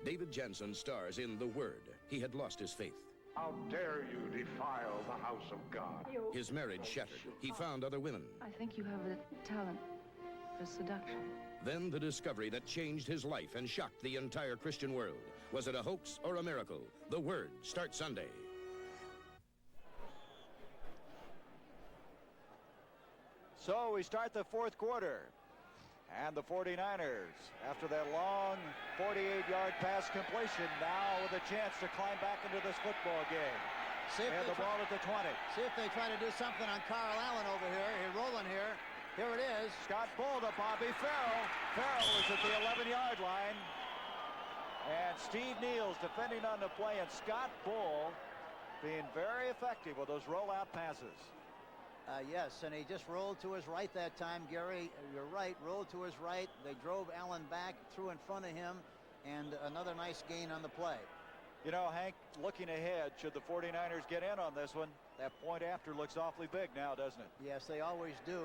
David Jansen stars in The Word. He had lost his faith. How dare you defile the house of God? His marriage shattered. He found other women. I think you have a talent for seduction. Then the discovery that changed his life and shocked the entire Christian world. Was it a hoax or a miracle? The Word starts Sunday. So we start the fourth quarter. And the 49ers, after that long 48-yard pass completion, now with a chance to climb back into this football game. And the ball at the 20. See if they try to do something on Carl Allen over here. He's rolling here. Here it is. Scott Bull to Bobby Farrell. Farrell is at the 11-yard line. And Steve Neal's defending on the play. And Scott Bull being very effective with those rollout passes. Yes, and he just rolled to his right that time, Gary. You're right, rolled to his right. They drove Allen back, threw in front of him, and another nice gain on the play. You know, Hank, looking ahead, should the 49ers get in on this one, that point after looks awfully big now, doesn't it? Yes, they always do.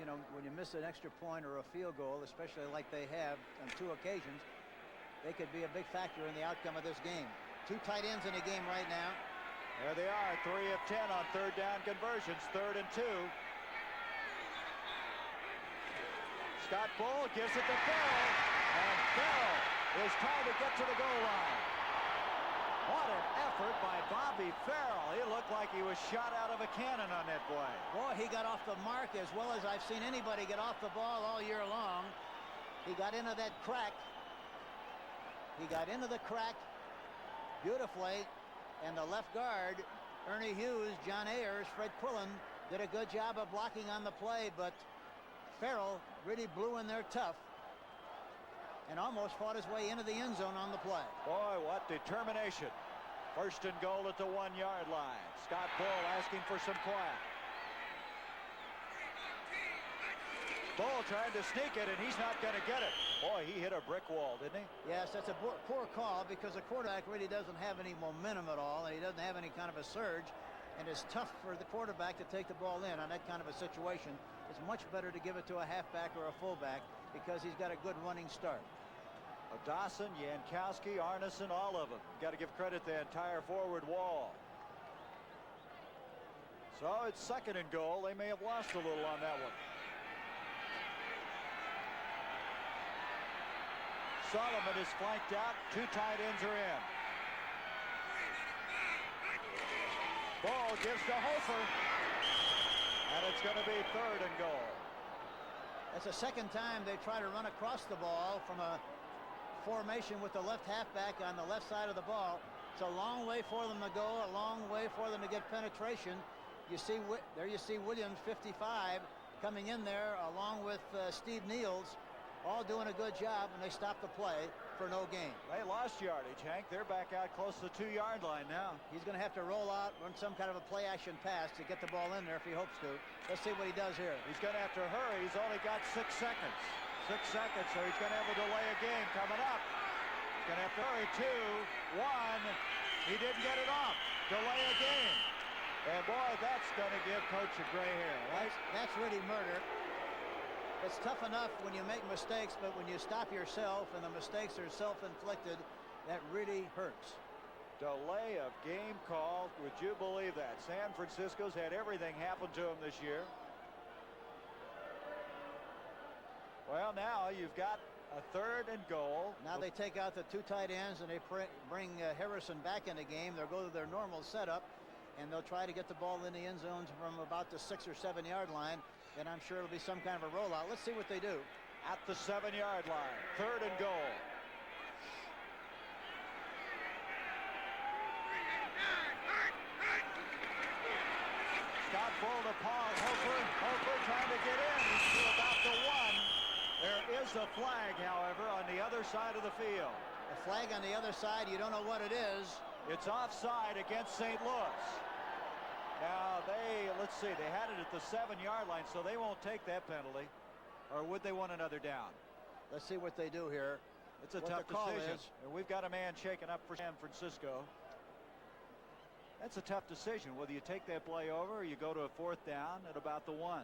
You know, when you miss an extra point or a field goal, especially like they have on 2 occasions, they could be a big factor in the outcome of this game. 2 tight ends in the game right now. There they are, 3 of 10 on third down conversions, 3rd and 2. Scott Bull gives it to Farrell, and Farrell is trying to get to the goal line. What an effort by Bobby Farrell. He looked like he was shot out of a cannon on that play. Boy, he got off the mark as well as I've seen anybody get off the ball all year long. He got into that crack. He got into the crack beautifully. And the left guard, Ernie Hughes, John Ayers, Fred Quillen, did a good job of blocking on the play, but Farrell really blew in there tough and almost fought his way into the end zone on the play. Boy, what determination. 1st and goal at the 1-yard line. Scott Bull asking for some quiet. Bull trying to sneak it, and he's not going to get it. Boy, he hit a brick wall, didn't he? Yes, that's a poor call because the quarterback really doesn't have any momentum at all, and he doesn't have any kind of a surge, and it's tough for the quarterback to take the ball in on that kind of a situation. It's much better to give it to a halfback or a fullback because he's got a good running start. Dawson, Jankowski, Arneson, all of them. Got to give credit to the entire forward wall. So it's 2nd and goal. They may have lost a little on that one. Solomon is flanked out. 2 tight ends are in. Ball gives to Hofer. And it's going to be 3rd and goal. That's the 2nd time they try to run across the ball from a formation with the left halfback on the left side of the ball. It's a long way for them to go, a long way for them to get penetration. You see, there you see Williams, 55, coming in there along with Steve Neal's, all doing a good job, and they stop the play for no gain. They lost yardage, Hank. They're back out close to the 2-yard line now. He's going to have to roll out, run some kind of a play-action pass to get the ball in there if he hopes to. Let's see what he does here. He's going to have to hurry. He's only got 6 seconds. 6 seconds, so he's going to have a delay of game coming up. He's going to have to hurry. 2, 1. He didn't get it off. Delay of game. And boy, that's going to give Coach a gray hair, right? That's really murder. It's tough enough when you make mistakes, but when you stop yourself and the mistakes are self-inflicted, that really hurts. Delay of game called. Would you believe that? San Francisco's had everything happen to them this year. Well, now you've got a 3rd and goal. Now they take out the 2 tight ends and they bring Harrison back in the game. They'll go to their normal setup and they'll try to get the ball in the end zones from about the 6 or 7-yard line. And I'm sure it'll be some kind of a rollout. Let's see what they do. At the 7-yard line, 3rd and goal. Scott Bull to Paul Hofer. Hofer trying to get in. He's to about the 1. There is a flag, however, on the other side of the field. A flag on the other side, you don't know what it is. It's offside against St. Louis. Now let's see, they had it at the 7-yard line, so they won't take that penalty. Or would they want another down? Let's see what they do here. It's a tough decision. And we've got a man shaking up for San Francisco. That's a tough decision, whether you take that play over or you go to a 4th down at about the 1.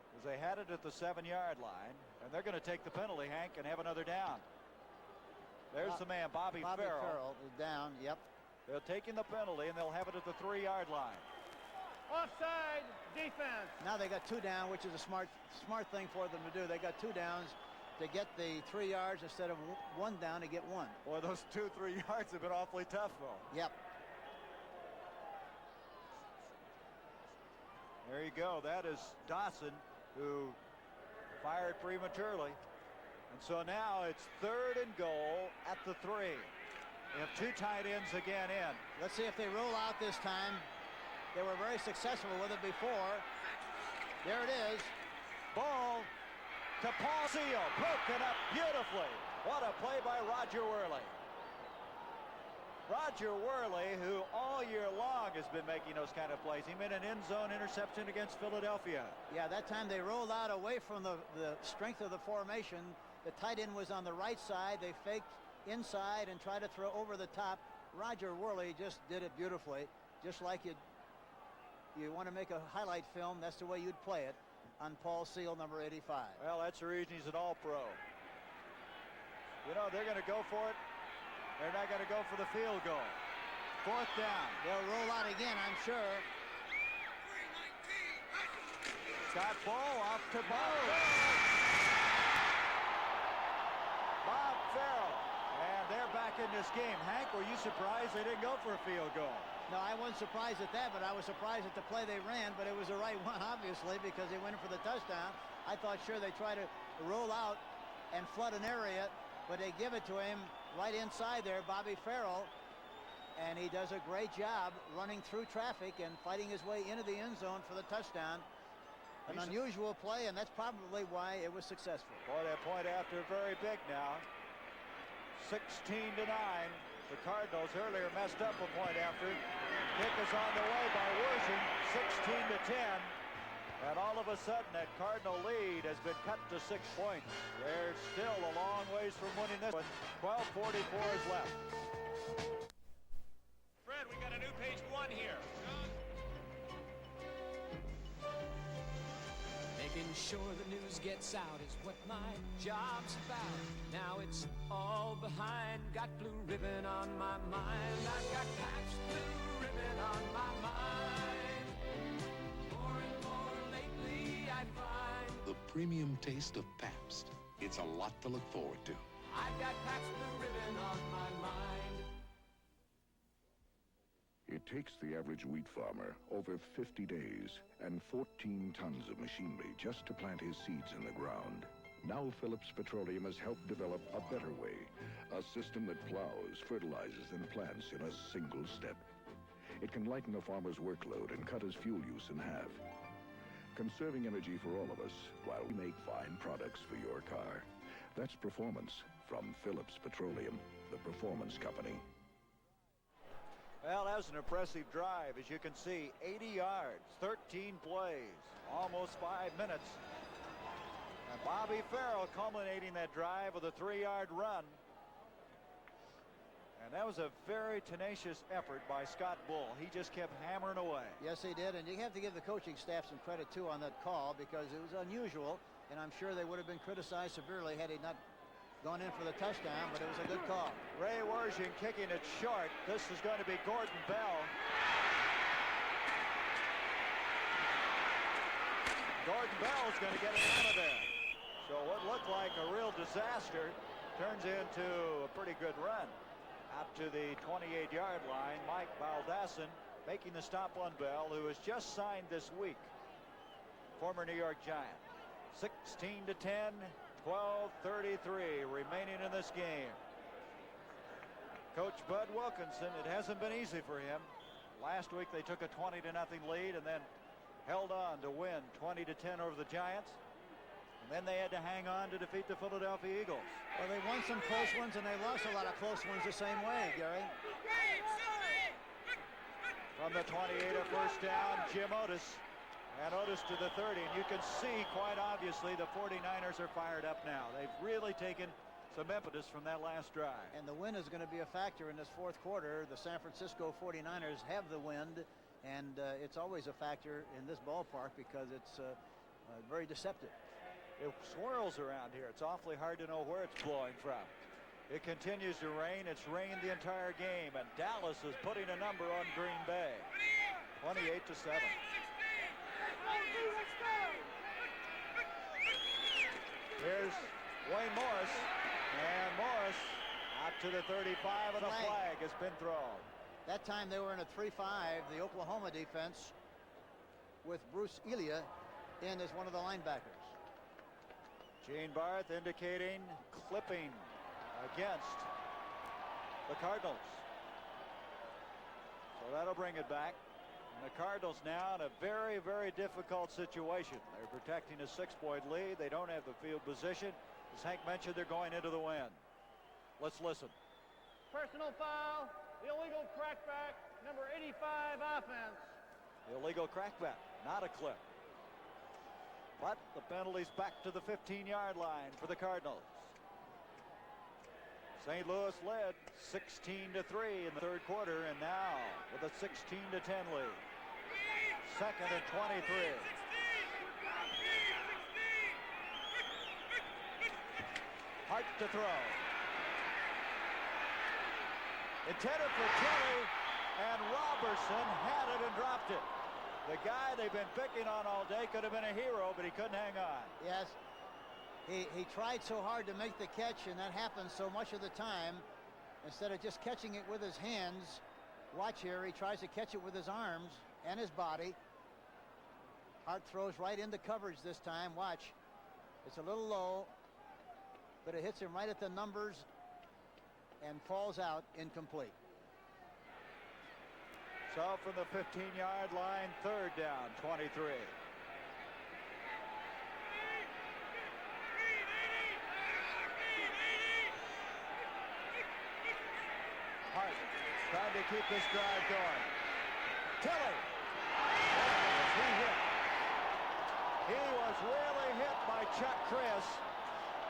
Because they had it at the 7-yard line. And they're going to take the penalty, Hank, and have another down. There's the man, Bobby Farrell. Is down, yep. They're taking the penalty, and they'll have it at the 3-yard line. Offside defense. Now they got 2 down, which is a smart thing for them to do. They got 2 downs to get the 3 yards instead of 1 down to get 1. Boy, those 2-3 yards have been awfully tough, though. Yep. There you go. That is Dawson, who fired prematurely. And so now it's 3rd and goal at the 3. They have 2 tight ends again in. Let's see if they roll out this time. They were very successful with it before. There it is. Ball to Paul Seal. Broken up beautifully. What a play by Roger Worley. Roger Worley, who all year long has been making those kind of plays. He made an end zone interception against Philadelphia. Yeah, that time they rolled out away from the strength of the formation. The tight end was on the right side. They faked inside and tried to throw over the top. Roger Worley just did it beautifully. Just like you want to make a highlight film, that's the way you'd play it on Paul Seal, number 85. Well, that's the reason he's an all-pro. You know, they're going to go for it. They're not going to go for the field goal. 4th down. They'll roll out again, I'm sure. Got ball off to Bob Farrell. And they're back in this game. Hank, were you surprised they didn't go for a field goal? No, I wasn't surprised at that, but I was surprised at the play they ran, but it was the right one, obviously, because they went in for the touchdown. I thought sure they try to roll out and flood an area, but they give it to him right inside there, Bobby Farrell, and he does a great job running through traffic and fighting his way into the end zone for the touchdown. An unusual play, and that's probably why it was successful. Boy, that point after very big now. 16-9. The Cardinals earlier messed up a point after. Kick is on the way by Worsham, 16-10. And all of a sudden, that Cardinal lead has been cut to 6 points. They're still a long ways from winning this one. 12:44 is left. Fred, we got a new page 1 here. Making sure the news gets out is what my job's about. Now it's all behind. Got blue ribbon on my mind. I've got Pabst blue ribbon on my mind. More and more lately I find the premium taste of Pabst. It's a lot to look forward to. I've got Pabst blue ribbon on my mind. It takes the average wheat farmer over 50 days and 14 tons of machinery just to plant his seeds in the ground. Now Phillips Petroleum has helped develop a better way, a system that plows, fertilizes, and plants in a single step. It can lighten a farmer's workload and cut his fuel use in half, conserving energy for all of us while we make fine products for your car. That's performance from Phillips Petroleum, the performance company. Well, that was an impressive drive. As you can see, 80 yards, 13 plays, almost 5 minutes. And Bobby Farrell culminating that drive with a 3-yard run. And that was a very tenacious effort by Scott Bull. He just kept hammering away. Yes, he did, and you have to give the coaching staff some credit, too, on that call, because it was unusual, and I'm sure they would have been criticized severely had he not gone in for the touchdown, but it was a good call. Ray Worsham kicking it short. This is going to be Gordon Bell. Gordon Bell is going to get it out of there. So what looked like a real disaster turns into a pretty good run. Out to the 28-yard line, Mike Baldassin making the stop on Bell, who has just signed this week. Former New York Giant. 16-10. 12:33 remaining in this game. Coach Bud Wilkinson, it hasn't been easy for him. Last week they took a 20-0 lead and then held on to win 20-10 over the Giants. And then they had to hang on to defeat the Philadelphia Eagles. Well, they won some close ones and they lost a lot of close ones the same way, Gary. From the 28, a first down, Jim Otis. And Otis to the 30, and you can see quite obviously the 49ers are fired up now. They've really taken some impetus from that last drive. And the wind is going to be a factor in this fourth quarter. The San Francisco 49ers have the wind, and it's always a factor in this ballpark because it's very deceptive. It swirls around here. It's awfully hard to know where it's blowing from. It continues to rain. It's rained the entire game, and Dallas is putting a number on Green Bay. 28-7. Here's Wayne Morris, and Morris out to the 35, and a flag has been thrown. That time they were in a 3-5, the Oklahoma defense, with Bruce Elia in as one of the linebackers. Gene Barth indicating clipping against the Cardinals. So that'll bring it back. And the Cardinals now in a very, very difficult situation. They're protecting a 6-point lead. They don't have the field position. As Hank mentioned, they're going into the wind. Let's listen. Personal foul, the illegal crackback, number 85 offense. The illegal crackback, not a clip. But the penalty's back to the 15-yard line for the Cardinals. St. Louis led 16-3 in the third quarter, and now with a 16-10 lead. Second and 23. Hart to throw. Intended for Kelly, and Robertson had it and dropped it. The guy they've been picking on all day could have been a hero, but he couldn't hang on. Yes. He tried so hard to make the catch, and that happens so much of the time. Instead of just catching it with his hands, watch here, he tries to catch it with his arms and his body. Hart throws right into coverage this time. Watch. It's a little low, but it hits him right at the numbers and falls out incomplete. So from the 15-yard line, third down, 23. Hart trying to keep this drive going. Tilley. He hit. He was really hit by Chuck Chris.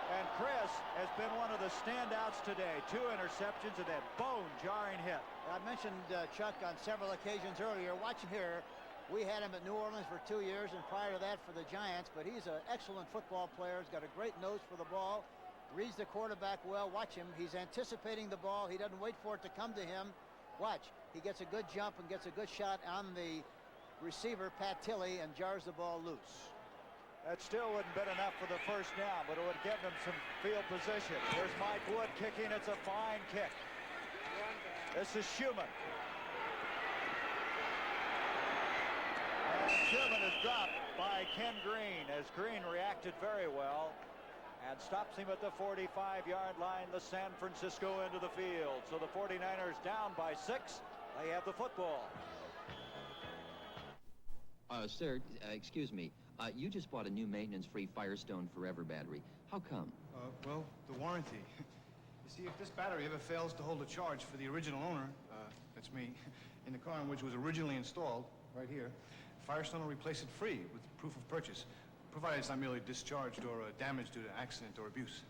And Chris has been one of the standouts today. 2 interceptions and that bone-jarring hit. I mentioned Chuck on several occasions earlier. Watching here, we had him at New Orleans for 2 years, and prior to that for the Giants. But he's an excellent football player. He's got a great nose for the ball. Reads the quarterback well. Watch him. He's anticipating the ball. He doesn't wait for it to come to him. Watch. He gets a good jump and gets a good shot on the receiver, Pat Tilley, and jars the ball loose. That still wouldn't been enough for the first down, but it would give them some field position. Here's Mike Wood kicking. It's a fine kick. This is Schumann. And Schumann is dropped by Ken Green, as Green reacted very well and stops him at the 45-yard line. The San Francisco into the field. So the 49ers down by 6. They have the football. Sir, excuse me. You just bought a new maintenance-free Firestone Forever battery. How come? Well, the warranty. You see, if this battery ever fails to hold a charge for the original owner, that's me, in the car in which it was originally installed, right here, Firestone will replace it free with proof of purchase, provided it's not merely discharged or damaged due to accident or abuse.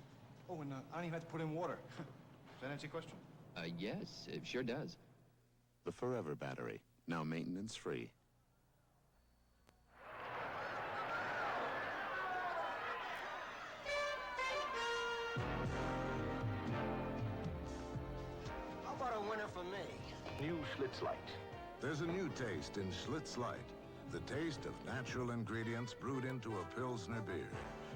Oh, and I don't even have to put in water. Does that answer your question? Yes, it sure does. The Forever battery, now maintenance-free. New Schlitz Light. There's a new taste in Schlitz Light. The taste of natural ingredients brewed into a Pilsner beer.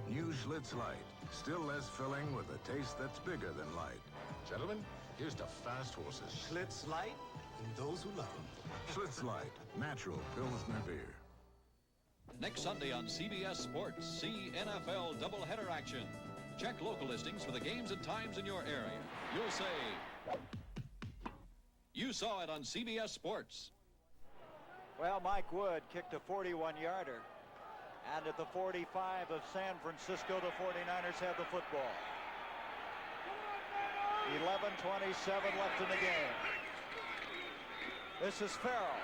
New Schlitz Light. Still less filling with a taste that's bigger than light. Gentlemen, here's to fast horses. Schlitz Light and those who love them. Schlitz Light. Natural Pilsner beer. Next Sunday on CBS Sports, see NFL doubleheader action. Check local listings for the games and times in your area. You'll say, you saw it on CBS Sports. Well, Mike Wood kicked a 41-yarder. And at the 45 of San Francisco, the 49ers have the football. 11:27 left in the game. This is Farrell.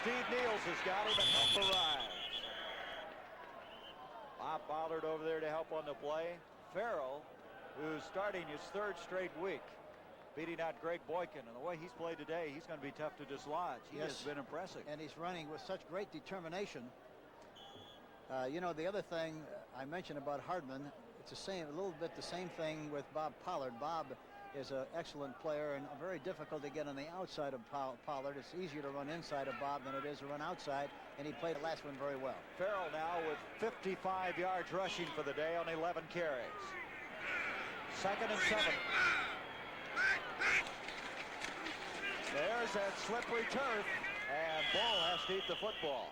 Steve Niels has got him, and help arrives. Bob Ballard over there to help on the play. Farrell, who's starting his third straight week, beating out Greg Boykin. And the way he's played today, he's going to be tough to dislodge. He has been impressive. And he's running with such great determination. You know, the other thing, I mentioned about Hardman. It's the same, a little bit the same thing with Bob Pollard. Bob is an excellent player and very difficult to get on the outside of Pollard. It's easier to run inside of Bob than it is to run outside, and he played the last one very well. Farrell now with 55 yards rushing for the day on 11 carries. 2nd and 7. There's that slippery turf, and Bull has to eat the football.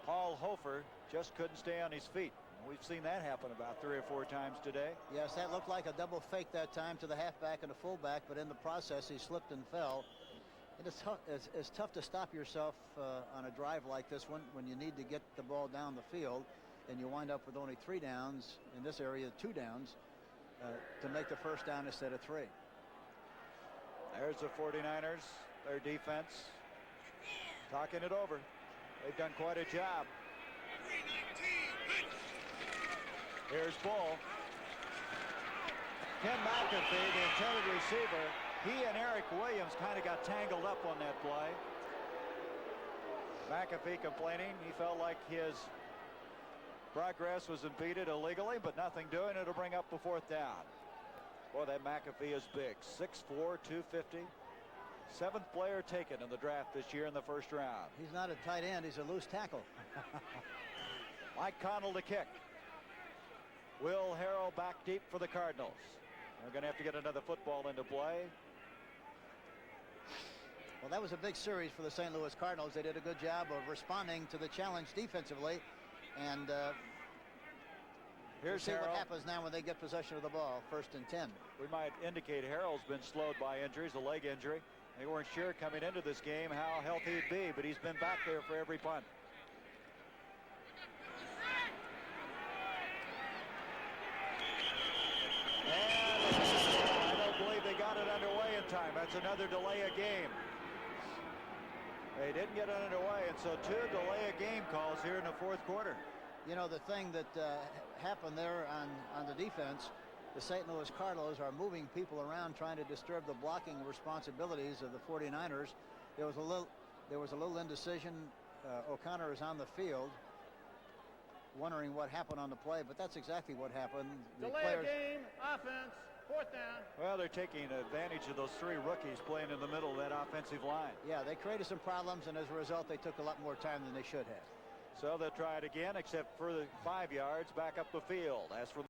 Paul Hofer just couldn't stay on his feet. We've seen that happen about 3 or 4 times today. Yes, that looked like a double fake that time to the halfback and the fullback, but in the process he slipped and fell. It's tough to stop yourself on a drive like this one when you need to get the ball down the field and you wind up with only 3 downs, in this area 2 downs, to make the first down instead of 3. There's the 49ers, their defense, talking it over. They've done quite a job. Here's Bull. Ken McAfee, the intended receiver. He and Eric Williams kind of got tangled up on that play. McAfee complaining. He felt like his progress was impeded illegally, but nothing doing. It'll bring up the 4th down. Boy, that McAfee is big. 6'4", 250. 7th player taken in the draft this year in the 1st round. He's not a tight end. He's a loose tackle. Mike Connell to kick. Will Harrell back deep for the Cardinals. They're going to have to get another football into play. Well, that was a big series for the St. Louis Cardinals. They did a good job of responding to the challenge defensively. And here's we'll see Harrell. What happens now when they get possession of the ball. 1st and 10. We might indicate Harrell's been slowed by injuries, a leg injury. They weren't sure coming into this game how healthy he'd be, but he's been back there for every punt. And I don't believe they got it underway in time. That's another delay of game. They didn't get it underway, and so 2 delay of game calls here in the 4th quarter. You know, the thing that happened there on the defense, the St. Louis Cardinals are moving people around trying to disturb the blocking responsibilities of the 49ers. There was a little indecision. O'Connor is on the field wondering what happened on the play, but that's exactly what happened. The delay of game, offense, 4th down. Well, they're taking advantage of those 3 rookies playing in the middle of that offensive line. Yeah, they created some problems, and as a result they took a lot more time than they should have. So they'll try it again, except for the 5 yards back up the field. As for